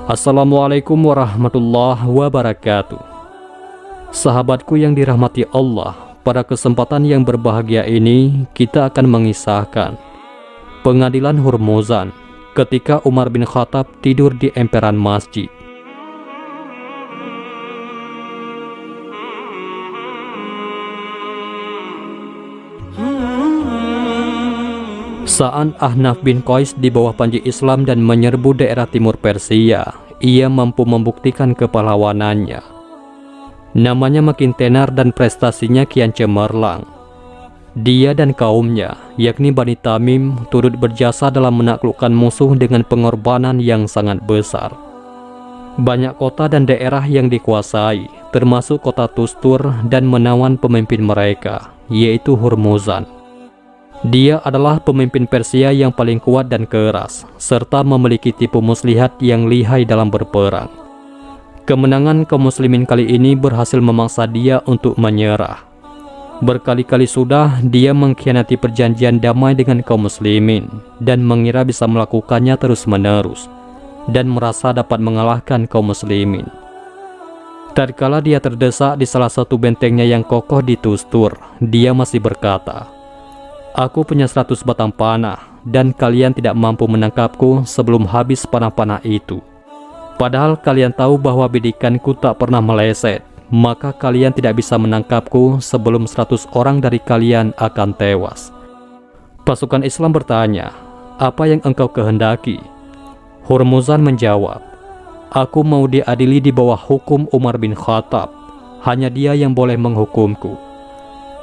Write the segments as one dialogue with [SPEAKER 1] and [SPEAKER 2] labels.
[SPEAKER 1] Assalamualaikum warahmatullahi wabarakatuh. Sahabatku yang dirahmati Allah, pada kesempatan yang berbahagia ini kita akan mengisahkan pengadilan Hurmuzan ketika Umar bin Khattab tidur di emperan masjid. Saat Ahnaf bin Qais di bawah panji Islam dan menyerbu daerah timur Persia, ia mampu membuktikan kepahlawanannya. Namanya makin tenar dan prestasinya kian cemerlang. Dia dan kaumnya, yakni Bani Tamim, turut berjasa dalam menaklukkan musuh dengan pengorbanan yang sangat besar. Banyak kota dan daerah yang dikuasai, termasuk kota Tustur, dan menawan pemimpin mereka, yaitu Hurmuzan. Dia adalah pemimpin Persia yang paling kuat dan keras, serta memiliki tipu muslihat yang lihai dalam berperang. Kemenangan kaum muslimin kali ini berhasil memaksa dia untuk menyerah. Berkali-kali sudah dia mengkhianati perjanjian damai dengan kaum muslimin dan mengira bisa melakukannya terus-menerus dan merasa dapat mengalahkan kaum muslimin. Tatkala dia terdesak di salah satu bentengnya yang kokoh di Tustur, dia masih berkata, "Aku punya 100 batang panah dan kalian tidak mampu menangkapku sebelum habis panah-panah itu. Padahal kalian tahu bahwa bidikanku tak pernah meleset, maka kalian tidak bisa menangkapku sebelum 100 orang dari kalian akan tewas." Pasukan Islam bertanya, "Apa yang engkau kehendaki?" Hurmuzan menjawab, "Aku mau diadili di bawah hukum Umar bin Khattab. Hanya dia yang boleh menghukumku."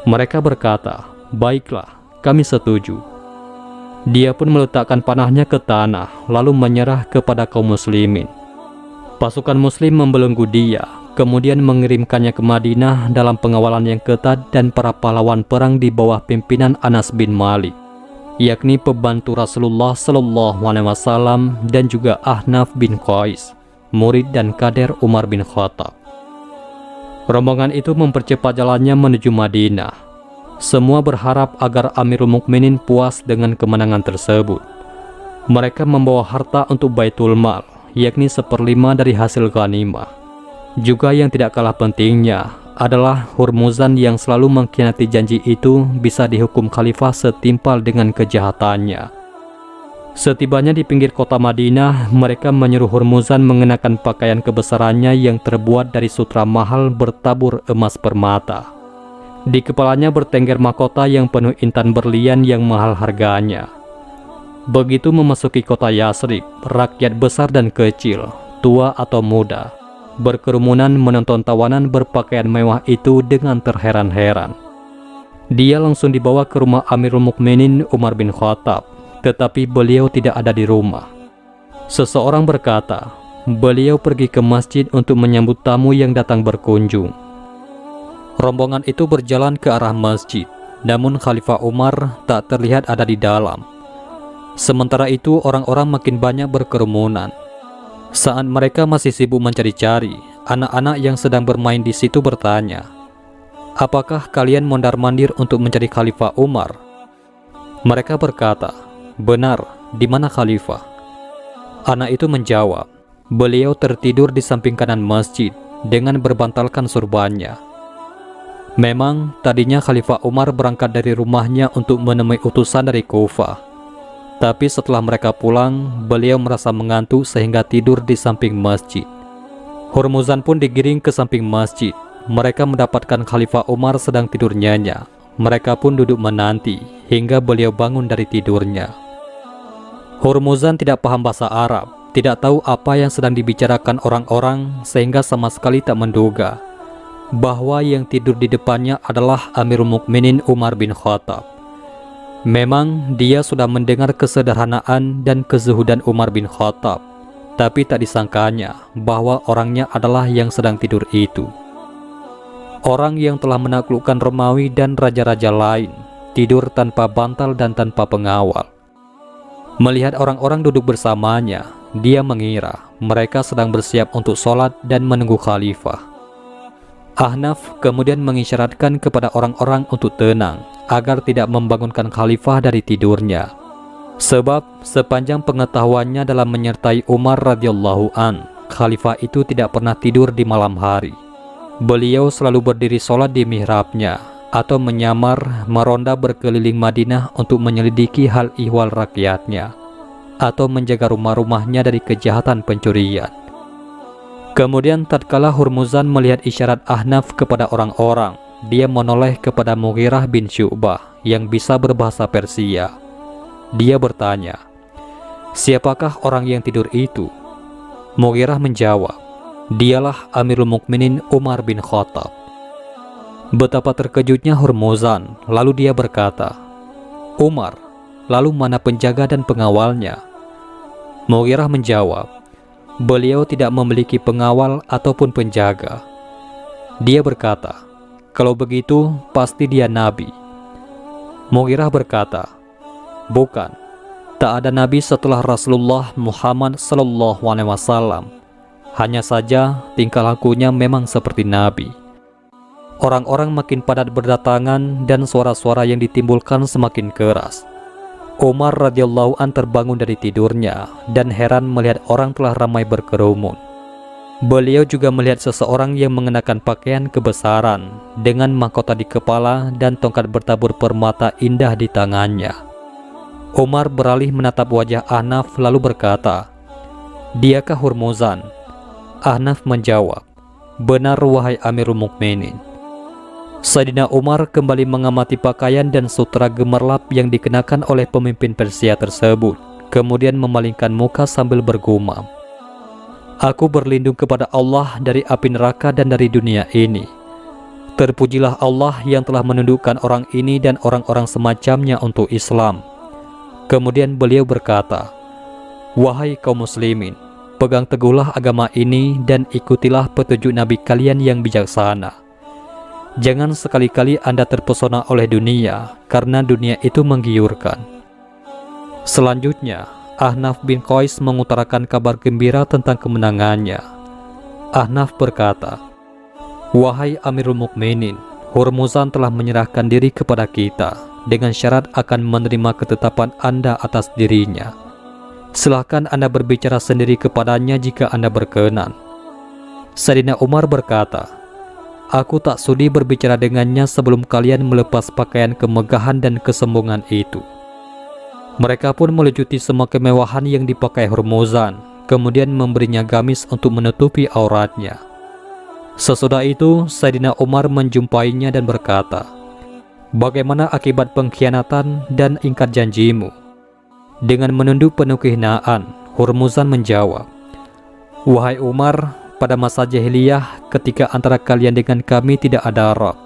[SPEAKER 1] Mereka berkata, "Baiklah, kami setuju." Dia pun meletakkan panahnya ke tanah, lalu menyerah kepada kaum muslimin. Pasukan muslim membelenggu dia, kemudian mengirimkannya ke Madinah dalam pengawalan yang ketat dan para pahlawan perang di bawah pimpinan Anas bin Malik, yakni pembantu Rasulullah SAW, dan juga Ahnaf bin Qais, murid dan kader Umar bin Khattab. Rombongan itu mempercepat jalannya menuju Madinah. Semua berharap agar Amirul Mukminin puas dengan kemenangan tersebut. Mereka membawa harta untuk Baitul Mal, yakni 1/5 dari hasil ghanimah. Juga yang tidak kalah pentingnya adalah Hurmuzan yang selalu mengkhianati janji itu bisa dihukum khalifah setimpal dengan kejahatannya. Setibanya di pinggir kota Madinah, mereka menyuruh Hurmuzan mengenakan pakaian kebesarannya yang terbuat dari sutra mahal bertabur emas permata. Di kepalanya bertengger mahkota yang penuh intan berlian yang mahal harganya. Begitu memasuki kota Yasrib, rakyat besar dan kecil, tua atau muda, berkerumunan menonton tawanan berpakaian mewah itu dengan terheran-heran. Dia langsung dibawa ke rumah Amirul Mukminin Umar bin Khattab, tetapi beliau tidak ada di rumah. Seseorang berkata, beliau pergi ke masjid untuk menyambut tamu yang datang berkunjung. Rombongan itu berjalan ke arah masjid, namun Khalifah Umar tak terlihat ada di dalam. Sementara itu orang-orang makin banyak berkerumunan. Saat mereka masih sibuk mencari-cari, anak-anak yang sedang bermain di situ bertanya, "Apakah kalian mondar-mandir untuk mencari Khalifah Umar?" Mereka berkata, "Benar, di mana Khalifah?" Anak itu menjawab, "Beliau tertidur di samping kanan masjid dengan berbantalkan surbannya." Memang tadinya Khalifah Umar berangkat dari rumahnya untuk menemui utusan dari Kufah. Tapi setelah mereka pulang, beliau merasa mengantuk sehingga tidur di samping masjid. Hurmuzan pun digiring ke samping masjid. Mereka mendapatkan Khalifah Umar sedang tidur nyenyak. Mereka pun duduk menanti hingga beliau bangun dari tidurnya. Hurmuzan tidak paham bahasa Arab, tidak tahu apa yang sedang dibicarakan orang-orang, sehingga sama sekali tak menduga bahwa yang tidur di depannya adalah Amirul Mukminin Umar bin Khattab. Memang dia sudah mendengar kesederhanaan dan kezuhudan Umar bin Khattab, tapi tak disangkanya bahwa orangnya adalah yang sedang tidur itu. Orang yang telah menaklukkan Romawi dan raja-raja lain, tidur tanpa bantal dan tanpa pengawal. Melihat orang-orang duduk bersamanya, dia mengira mereka sedang bersiap untuk sholat dan menunggu khalifah. Ahnaf kemudian mengisyaratkan kepada orang-orang untuk tenang, agar tidak membangunkan khalifah dari tidurnya. Sebab sepanjang pengetahuannya dalam menyertai Umar radhiyallahu an, khalifah itu tidak pernah tidur di malam hari. Beliau selalu berdiri sholat di mihrabnya atau menyamar meronda berkeliling Madinah untuk menyelidiki hal ihwal rakyatnya atau menjaga rumah-rumahnya dari kejahatan pencurian. Kemudian tatkala Hurmuzan melihat isyarat Ahnaf kepada orang-orang, dia menoleh kepada Mughirah bin Syu'bah yang bisa berbahasa Persia. Dia bertanya, "Siapakah orang yang tidur itu?" Mughirah menjawab, "Dialah Amirul Mukminin Umar bin Khattab." Betapa terkejutnya Hurmuzan, lalu dia berkata, "Umar, lalu mana penjaga dan pengawalnya?" Mughirah menjawab, "Beliau tidak memiliki pengawal ataupun penjaga." Dia berkata, "Kalau begitu, pasti dia nabi." Mughirah berkata, "Bukan, tak ada nabi setelah Rasulullah Muhammad SAW. Hanya saja tingkah lakunya memang seperti nabi." Orang-orang makin padat berdatangan dan suara-suara yang ditimbulkan semakin keras. Umar radhiyallahu an terbangun dari tidurnya dan heran melihat orang telah ramai berkerumun. Beliau juga melihat seseorang yang mengenakan pakaian kebesaran dengan mahkota di kepala dan tongkat bertabur permata indah di tangannya. Umar beralih menatap wajah Ahnaf lalu berkata, "Diakah Hurmuzan?" Ahnaf menjawab, "Benar wahai Amirul Mukminin." Sayyidina Umar kembali mengamati pakaian dan sutra gemerlap yang dikenakan oleh pemimpin Persia tersebut, kemudian memalingkan muka sambil bergumam, "Aku berlindung kepada Allah dari api neraka dan dari dunia ini. Terpujilah Allah yang telah menundukkan orang ini dan orang-orang semacamnya untuk Islam." Kemudian beliau berkata, "Wahai kaum muslimin, pegang teguhlah agama ini dan ikutilah petunjuk Nabi kalian yang bijaksana. Jangan sekali-kali Anda terpesona oleh dunia, karena dunia itu menggiurkan." Selanjutnya, Ahnaf bin Qais mengutarakan kabar gembira tentang kemenangannya. Ahnaf berkata, "Wahai Amirul Mukminin, Hurmuzan telah menyerahkan diri kepada kita dengan syarat akan menerima ketetapan Anda atas dirinya. Silahkan Anda berbicara sendiri kepadanya jika Anda berkenan." Sayyidina Umar berkata, "Aku tak sudi berbicara dengannya sebelum kalian melepas pakaian kemegahan dan kesombongan itu." Mereka pun melucuti semua kemewahan yang dipakai Hurmuzan, kemudian memberinya gamis untuk menutupi auratnya. Sesudah itu, Sayyidina Umar menjumpainya dan berkata, "Bagaimana akibat pengkhianatan dan ingkar janjimu?" Dengan menunduk penuh kehinaan, Hurmuzan menjawab, "Wahai Umar, pada masa jahiliyah ketika antara kalian dengan kami tidak ada Arab,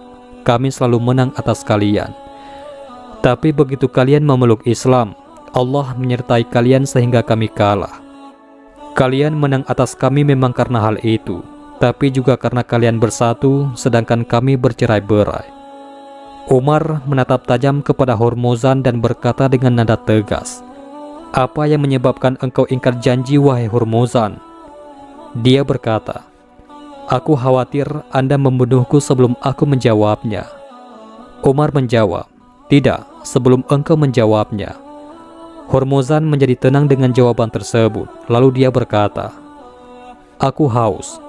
[SPEAKER 1] kami selalu menang atas kalian. Tapi begitu kalian memeluk Islam, Allah menyertai kalian sehingga kami kalah. Kalian menang atas kami memang karena hal itu, tapi juga karena kalian bersatu sedangkan kami bercerai-berai." Umar menatap tajam kepada Hurmuzan dan berkata dengan nada tegas, "Apa yang menyebabkan engkau ingkar janji wahai Hurmuzan?" Dia berkata, "Aku khawatir Anda membunuhku sebelum aku menjawabnya." Umar menjawab, "Tidak, sebelum engkau menjawabnya." Hurmuzan menjadi tenang dengan jawaban tersebut, lalu dia berkata, "Aku haus."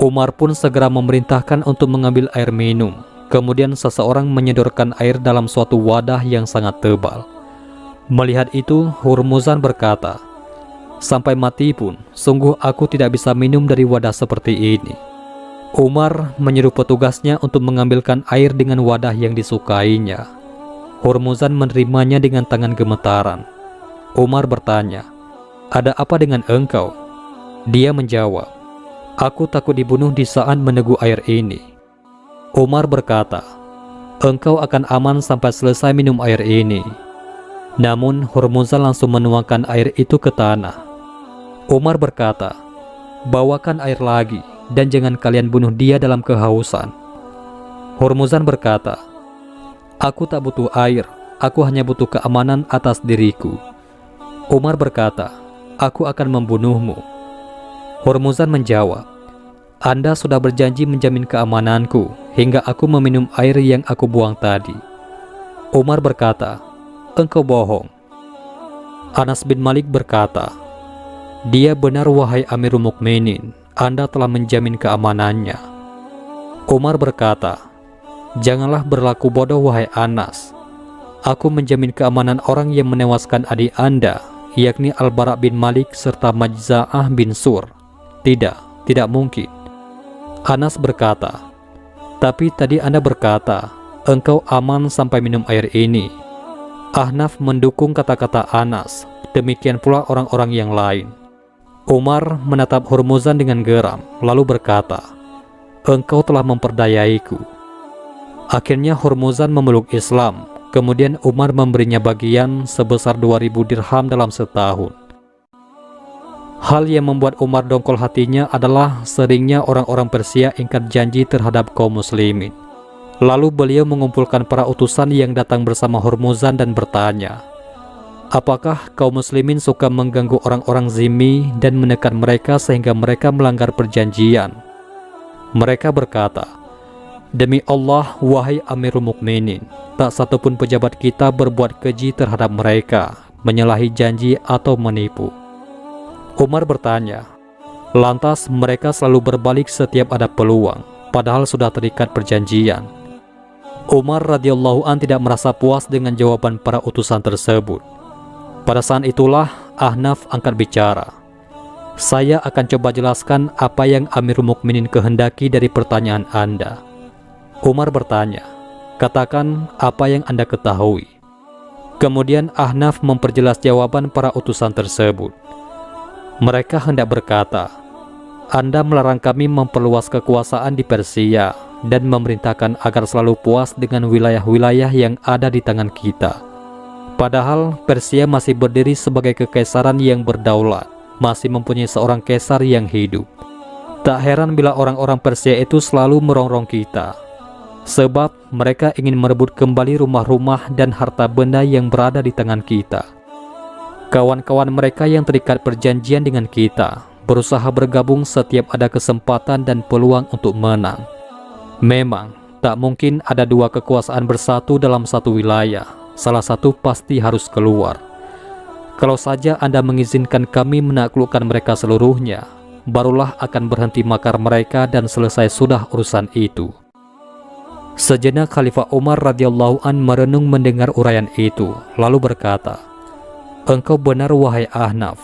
[SPEAKER 1] Umar pun segera memerintahkan untuk mengambil air minum. Kemudian seseorang menyodorkan air dalam suatu wadah yang sangat tebal. Melihat itu, Hurmuzan berkata, "Sampai mati pun, sungguh aku tidak bisa minum dari wadah seperti ini." Umar menyuruh petugasnya untuk mengambilkan air dengan wadah yang disukainya. Hurmuzan menerimanya dengan tangan gemetaran. Umar bertanya, "Ada apa dengan engkau?" Dia menjawab, "Aku takut dibunuh di saat meneguk air ini." Umar berkata, "Engkau akan aman sampai selesai minum air ini." Namun Hurmuzan langsung menuangkan air itu ke tanah. Umar berkata, "Bawakan air lagi dan jangan kalian bunuh dia dalam kehausan." Hurmuzan berkata, "Aku tak butuh air, aku hanya butuh keamanan atas diriku." Umar berkata, "Aku akan membunuhmu." Hurmuzan menjawab, "Anda sudah berjanji menjamin keamananku hingga aku meminum air yang aku buang tadi." Umar berkata, "Engkau bohong." Anas bin Malik berkata, Dia benar wahai Amirul Mukminin, Anda telah menjamin keamanannya. Umar berkata, janganlah berlaku bodoh wahai Anas. Aku menjamin keamanan orang yang menewaskan adik Anda, yakni Al-Bara bin Malik serta Majza'ah bin Sur. Tidak mungkin. Anas berkata, tapi tadi Anda berkata, engkau aman sampai minum air ini. Ahnaf mendukung kata-kata Anas, demikian pula orang-orang yang lain. Umar menatap Hurmuzan dengan geram, lalu berkata, engkau telah memperdayaiku. Akhirnya Hurmuzan memeluk Islam, kemudian Umar memberinya bagian sebesar 2000 dirham dalam setahun. Hal yang membuat Umar dongkol hatinya adalah seringnya orang-orang Persia ingkar janji terhadap kaum muslimin. Lalu beliau mengumpulkan para utusan yang datang bersama Hurmuzan dan bertanya, apakah kaum muslimin suka mengganggu orang-orang zimmi dan menekan mereka sehingga mereka melanggar perjanjian? Mereka berkata, demi Allah, wahai Amirul Mukminin, tak satupun pejabat kita berbuat keji terhadap mereka, menyalahi janji atau menipu. Umar bertanya, lantas mereka selalu berbalik setiap ada peluang, padahal sudah terikat perjanjian. Umar radhiyallahu an tidak merasa puas dengan jawaban para utusan tersebut. Pada saat itulah Ahnaf angkat bicara. Saya akan coba jelaskan apa yang Amirul Mukminin kehendaki dari pertanyaan Anda. Umar bertanya, katakan apa yang Anda ketahui. Kemudian Ahnaf memperjelas jawaban para utusan tersebut. Mereka hendak berkata, Anda melarang kami memperluas kekuasaan di Persia dan memerintahkan agar selalu puas dengan wilayah-wilayah yang ada di tangan kita. Padahal Persia masih berdiri sebagai kekaisaran yang berdaulat, masih mempunyai seorang kaisar yang hidup. Tak heran bila orang-orang Persia itu selalu merongrong kita, sebab mereka ingin merebut kembali rumah-rumah dan harta benda yang berada di tangan kita. Kawan-kawan mereka yang terikat perjanjian dengan kita berusaha bergabung setiap ada kesempatan dan peluang untuk menang. Memang tak mungkin ada dua kekuasaan bersatu dalam satu wilayah, salah satu pasti harus keluar. Kalau saja Anda mengizinkan kami menaklukkan mereka seluruhnya, barulah akan berhenti makar mereka dan selesai sudah urusan itu. Sejenak Khalifah Umar radhiyallahu an merenung mendengar uraian itu, lalu berkata, engkau benar wahai Ahnaf.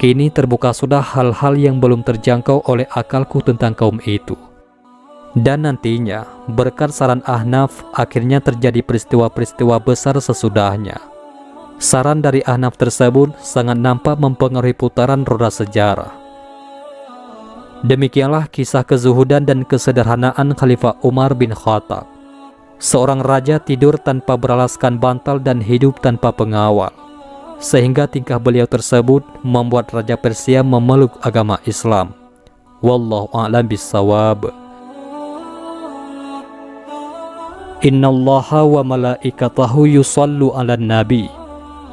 [SPEAKER 1] Kini terbuka sudah hal-hal yang belum terjangkau oleh akalku tentang kaum itu. Dan nantinya, berkat saran Ahnaf, akhirnya terjadi peristiwa-peristiwa besar sesudahnya. Saran dari Ahnaf tersebut sangat nampak mempengaruhi putaran roda sejarah. Demikianlah kisah kezuhudan dan kesederhanaan Khalifah Umar bin Khattab. Seorang raja tidur tanpa beralaskan bantal dan hidup tanpa pengawal, sehingga tingkah beliau tersebut membuat Raja Persia memeluk agama Islam. Wallahu a'lam bissawab. Innallaha wa malaikatahu yusallu 'alan nabi.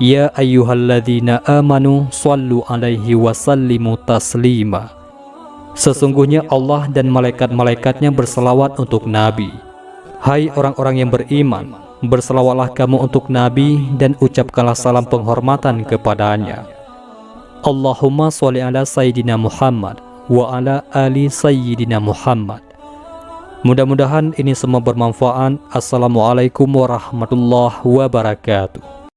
[SPEAKER 1] Ya ayyuhalladzina amanu sallu 'alaihi wa sallimu taslima. Sesungguhnya Allah dan malaikat-malaikatnya berselawat untuk Nabi. Hai orang-orang yang beriman, berselawatlah kamu untuk Nabi dan ucapkanlah salam penghormatan kepadanya. Allahumma sholli ala Sayyidina Muhammad wa ala ali Sayyidina Muhammad. Mudah-mudahan ini semua bermanfaat. Assalamualaikum warahmatullahi wabarakatuh.